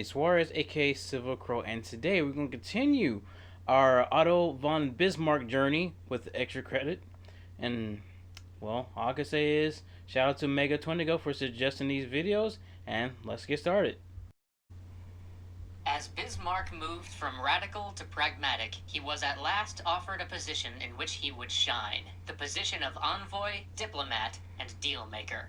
Suarez, aka Silver Crow, and today we're going to continue our Otto von Bismarck journey with extra credit. And, well, all I can say is shout out to Mega Twindigo for suggesting these videos, and let's get started. As Bismarck moved from radical to pragmatic, he was at last offered a position in which he would shine the position of envoy, diplomat, and deal maker.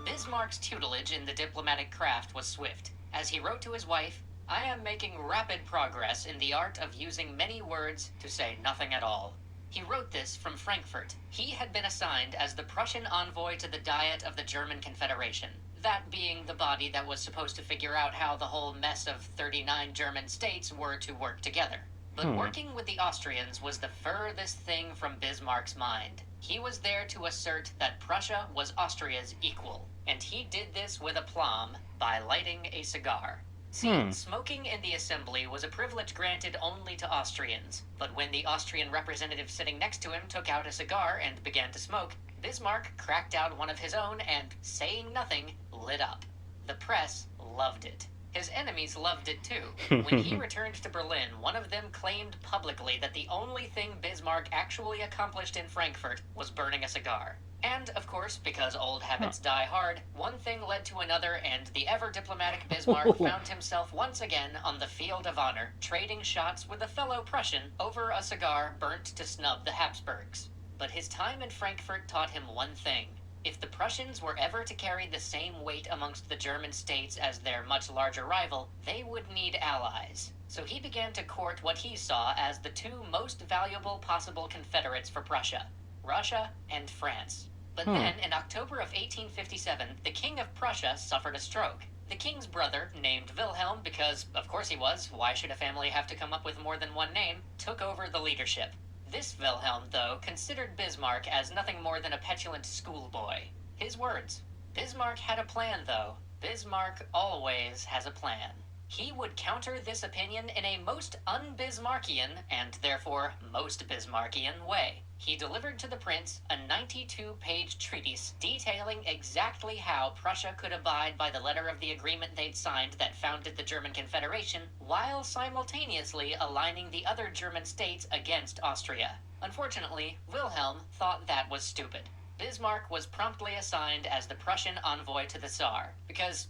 Bismarck's tutelage in the diplomatic craft was swift. As he wrote to his wife, "I am making rapid progress in the art of using many words to say nothing at all." He wrote this from Frankfurt. He had been assigned as the Prussian envoy to the Diet of the German Confederation, that being the body that was supposed to figure out how the whole mess of 39 German states were to work together. But working with the Austrians was the furthest thing from Bismarck's mind. He was there to assert that Prussia was Austria's equal, and he did this with aplomb by lighting a cigar. See, smoking in the assembly was a privilege granted only to Austrians, but when the Austrian representative sitting next to him took out a cigar and began to smoke, Bismarck cracked out one of his own and, saying nothing, lit up. The press loved it. His enemies loved it too. When he returned to Berlin, one of them claimed publicly that the only thing Bismarck actually accomplished in Frankfurt was burning a cigar. And, of course, because old habits die hard, one thing led to another, and the ever-diplomatic Bismarck found himself once again on the field of honor, trading shots with a fellow Prussian over a cigar burnt to snub the Habsburgs. But his time in Frankfurt taught him one thing. If the Prussians were ever to carry the same weight amongst the German states as their much larger rival, they would need allies. So he began to court what he saw as the two most valuable possible confederates for Prussia, Russia and France. But then, in October of 1857, the King of Prussia suffered a stroke. The king's brother, named Wilhelm, because of course he was, why should a family have to come up with more than one name, took over the leadership. This Wilhelm, though, considered Bismarck as nothing more than a petulant schoolboy. His words. Bismarck had a plan, though. Bismarck always has a plan. He would counter this opinion in a most un-Bismarckian, and therefore most Bismarckian, way. He delivered to the prince a 92-page treatise detailing exactly how Prussia could abide by the letter of the agreement they'd signed that founded the German Confederation, while simultaneously aligning the other German states against Austria. Unfortunately, Wilhelm thought that was stupid. Bismarck was promptly assigned as the Prussian envoy to the Tsar, because,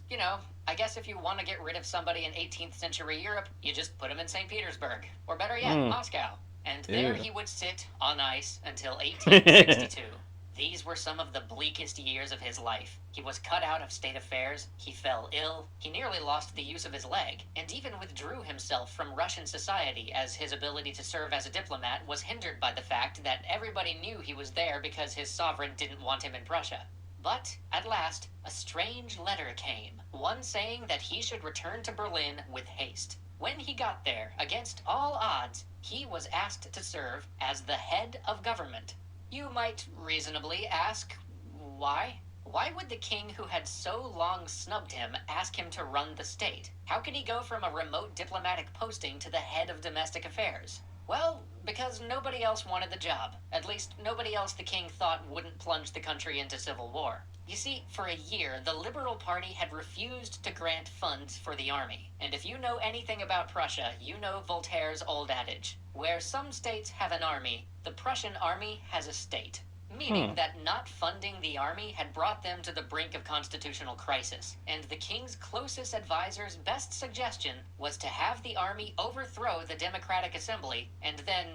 I guess if you want to get rid of somebody in 18th century Europe, you just put him in St. Petersburg, or better yet, Moscow. And there he would sit on ice until 1862. These were some of the bleakest years of his life. He was cut out of state affairs, he fell ill, he nearly lost the use of his leg, and even withdrew himself from Russian society as his ability to serve as a diplomat was hindered by the fact that everybody knew he was there because his sovereign didn't want him in Prussia. But, at last, a strange letter came, one saying that he should return to Berlin with haste. When he got there, against all odds, he was asked to serve as the head of government. You might reasonably ask, why? Why would the king who had so long snubbed him ask him to run the state? How could he go from a remote diplomatic posting to the head of domestic affairs? Well, because nobody else wanted the job. At least, nobody else the king thought wouldn't plunge the country into civil war. You see, for a year, the Liberal Party had refused to grant funds for the army. And if you know anything about Prussia, you know Voltaire's old adage. Where some states have an army, the Prussian army has a state. Meaning that not funding the army had brought them to the brink of constitutional crisis. And the king's closest advisor's best suggestion was to have the army overthrow the Democratic Assembly and then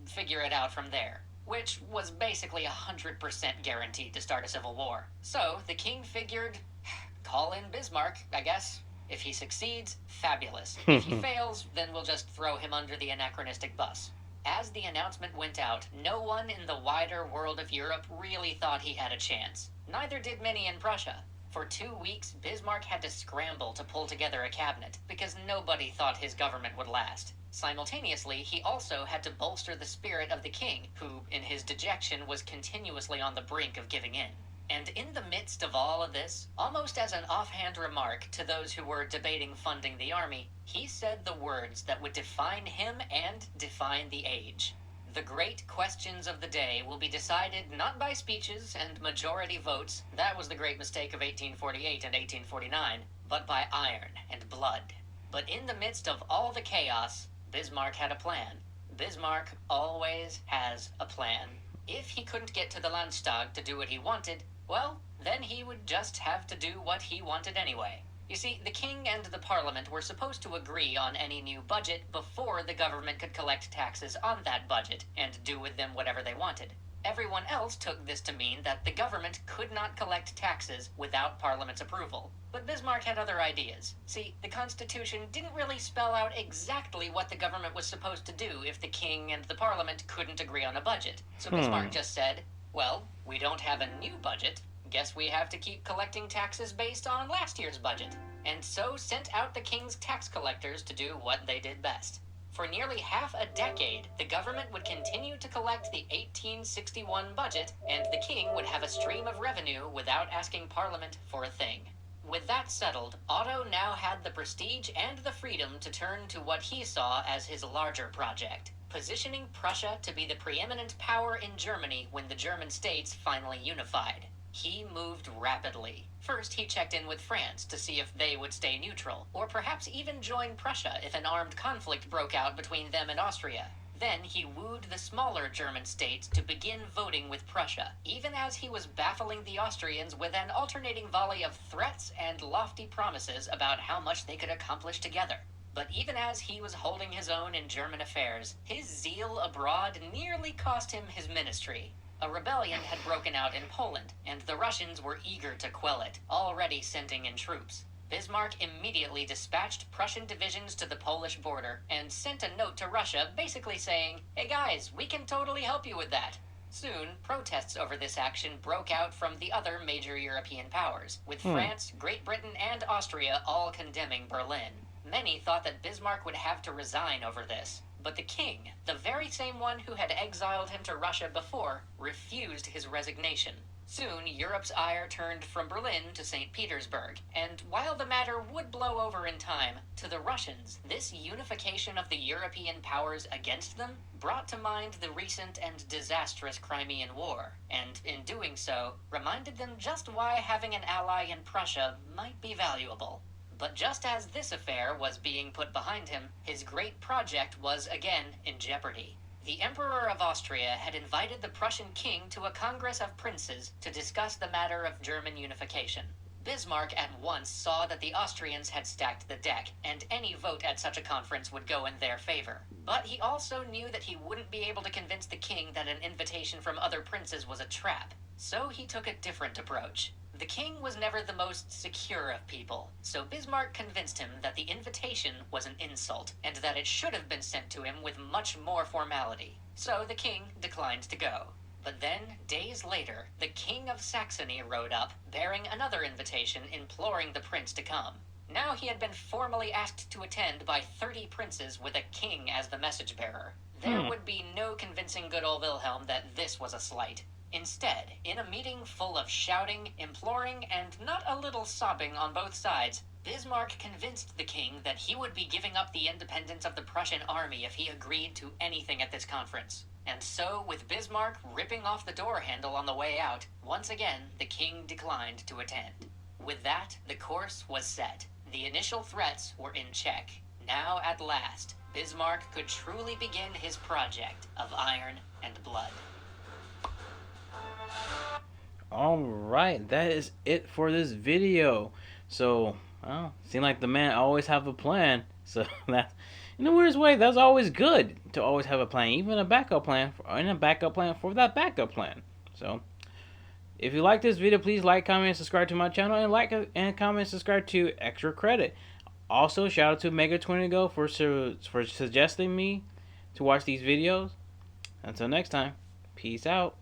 figure it out from there. Which was basically 100% guaranteed to start a civil war. So, the king figured, call in Bismarck, I guess. If he succeeds, fabulous. If he fails, then we'll just throw him under the anachronistic bus. As the announcement went out, no one in the wider world of Europe really thought he had a chance. Neither did many in Prussia. For 2 weeks, Bismarck had to scramble to pull together a cabinet, because nobody thought his government would last. Simultaneously, he also had to bolster the spirit of the king, who, in his dejection, was continuously on the brink of giving in. And in the midst of all of this, almost as an offhand remark to those who were debating funding the army, he said the words that would define him and define the age. The great questions of the day will be decided not by speeches and majority votes, that was the great mistake of 1848 and 1849, but by iron and blood. But in the midst of all the chaos, Bismarck had a plan. Bismarck always has a plan. If he couldn't get to the Landtag to do what he wanted, well, then he would just have to do what he wanted anyway. You see, the king and the parliament were supposed to agree on any new budget before the government could collect taxes on that budget and do with them whatever they wanted. Everyone else took this to mean that the government could not collect taxes without Parliament's approval. But Bismarck had other ideas. See, the Constitution didn't really spell out exactly what the government was supposed to do if the king and the Parliament couldn't agree on a budget. So Bismarck just said, well, we don't have a new budget. Guess we have to keep collecting taxes based on last year's budget. And so sent out the king's tax collectors to do what they did best. For nearly half a decade, the government would continue to collect the 1861 budget, and the king would have a stream of revenue without asking Parliament for a thing. With that settled, Otto now had the prestige and the freedom to turn to what he saw as his larger project, positioning Prussia to be the preeminent power in Germany when the German states finally unified. He moved rapidly. First, he checked in with France to see if they would stay neutral, or perhaps even join Prussia if an armed conflict broke out between them and Austria. Then he wooed the smaller German states to begin voting with Prussia, even as he was baffling the Austrians with an alternating volley of threats and lofty promises about how much they could accomplish together. But even as he was holding his own in German affairs, his zeal abroad nearly cost him his ministry. A rebellion had broken out in Poland, and the Russians were eager to quell it, already sending in troops. Bismarck immediately dispatched Prussian divisions to the Polish border and sent a note to Russia basically saying, hey guys, we can totally help you with that. Soon, protests over this action broke out from the other major European powers, with France, Great Britain, and Austria all condemning Berlin. Many thought that Bismarck would have to resign over this. But the king, the very same one who had exiled him to Russia before, refused his resignation. Soon, Europe's ire turned from Berlin to St. Petersburg, and while the matter would blow over in time, to the Russians, this unification of the European powers against them brought to mind the recent and disastrous Crimean War, and in doing so, reminded them just why having an ally in Prussia might be valuable. But just as this affair was being put behind him, his great project was again in jeopardy. The Emperor of Austria had invited the Prussian king to a congress of princes to discuss the matter of German unification. Bismarck at once saw that the Austrians had stacked the deck, and any vote at such a conference would go in their favor. But he also knew that he wouldn't be able to convince the king that an invitation from other princes was a trap. So he took a different approach. The king was never the most secure of people, so Bismarck convinced him that the invitation was an insult, and that it should have been sent to him with much more formality. So the king declined to go. But then, days later, the King of Saxony rode up, bearing another invitation imploring the prince to come. Now he had been formally asked to attend by 30 princes with a king as the message bearer. There would be no convincing good old Wilhelm that this was a slight. Instead, in a meeting full of shouting, imploring, and not a little sobbing on both sides, Bismarck convinced the king that he would be giving up the independence of the Prussian army if he agreed to anything at this conference. And so, with Bismarck ripping off the door handle on the way out, once again, the king declined to attend. With that, the course was set. The initial threats were in check. Now, at last, Bismarck could truly begin his project of iron and blood. Alright, that is it for this video. So, well, seemed like the man always have a plan. So, that's, in a weird way, that's always good to always have a plan. Even a backup plan, and a backup plan for that backup plan. So, if you like this video, please like, comment, and subscribe to my channel. And like and comment and subscribe to Extra Credit. Also, shout out to Mega20Go for suggesting me to watch these videos. Until next time, peace out.